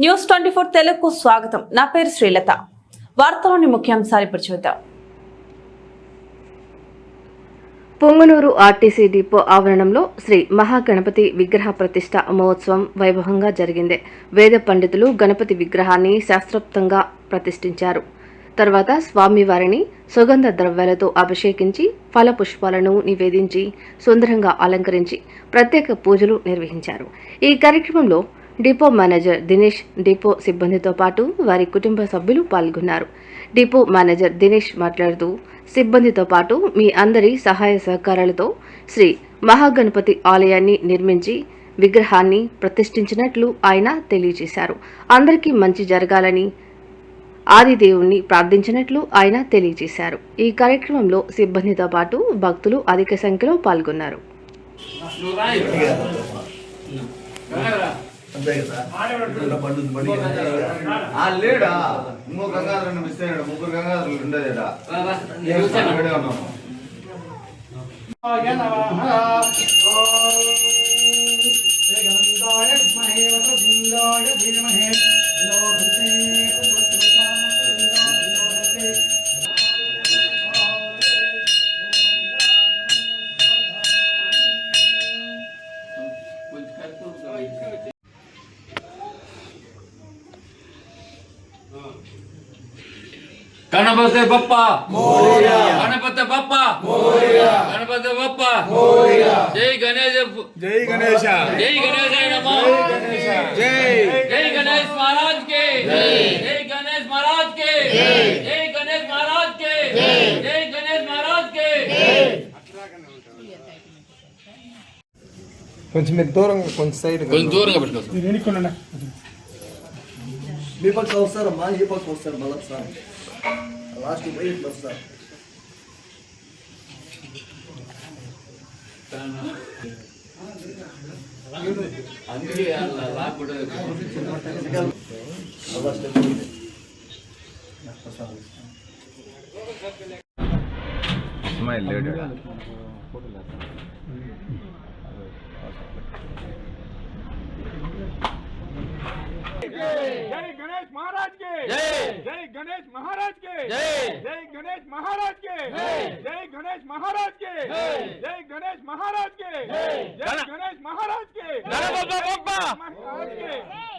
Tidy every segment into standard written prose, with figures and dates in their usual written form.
News 24 తెలుగుకు స్వాగతం. నా పేరు శ్రీలత. వార్తలోని ముఖ్యాంశాలు ఇప్పుడు చూద్దాం. పొంగనూరు ఆర్టీసీ డిపో ఆవరణంలో శ్రీ మహాగణపతి విగ్రహ ప్రతిష్ఠ మహోత్సవం వైభవంగా జరిగింది. వేద పండితులు గణపతి విగ్రహాన్ని శాస్త్రోక్తంగా ప్రతిష్ఠించారు. తర్వాత స్వామివారిని సుగంధ ద్రవ్యాలతో అభిషేకించి ఫల పుష్పాలను నివేదించి సుందరంగా అలంకరించి ప్రత్యేక పూజలు నిర్వహించారు. ఈ కార్యక్రమంలో డిపో మేనేజర్ దినేష్, డిపో సిబ్బందితో పాటు వారి కుటుంబ సభ్యులు పాల్గొన్నారు. డిపో మేనేజర్ దినేష్ మాట్లాడుతూ, సిబ్బందితో పాటు మీ అందరి సహాయ సహకారాలతో శ్రీ మహాగణపతి ఆలయాన్ని నిర్మించి విగ్రహాన్ని ప్రతిష్ఠించినట్లు ఆయన తెలియజేశారు. అందరికీ మంచి జరగాలని ఆదిదేవుణ్ణి ప్రార్థించినట్లు ఆయన తెలియజేశారు. ఈ కార్యక్రమంలో సిబ్బందితో పాటు భక్తులు అధిక సంఖ్యలో పాల్గొన్నారు. లేడా ఇంకో గంగాధర మిస్ అయ్యాడు. ముగ్గురు గంగాధరలు ఉండేదా गणपति बप्पा मोरया, गणपति बप्पा मोरया, गणपति बप्पा मोरया। जय गणेश, जय गणेश, जय गणेश नमो, जय गणेश महाराज के, जय गणेश महाराज के, जय गणेश महाराज के, जय गणेश महाराज के। కొంచెం మీరు దూరంగా కొంచెం సైడ్ కొంచెం దూరంగా పెట్టుకో. మీ పక్క వస్తారమ్మా, ఈ పక్క వస్తారు మళ్ళీ సార్ లాస్ట్ పోయి వస్తారు. అందుకే లాక్ కూడా స్మైల్ లేడు. जय गणेश महाराज के, जय गणेश महाराज के, जय गणेश महाराज के, जय गणेश महाराज के, जय गणेश महाराज के, जय गणेश महाराज के, गणपति बप्पा,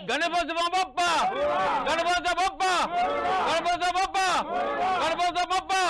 गणपति बप्पा, गणपति बप्पा, गणपति बप्पा, गणपति बप्पा,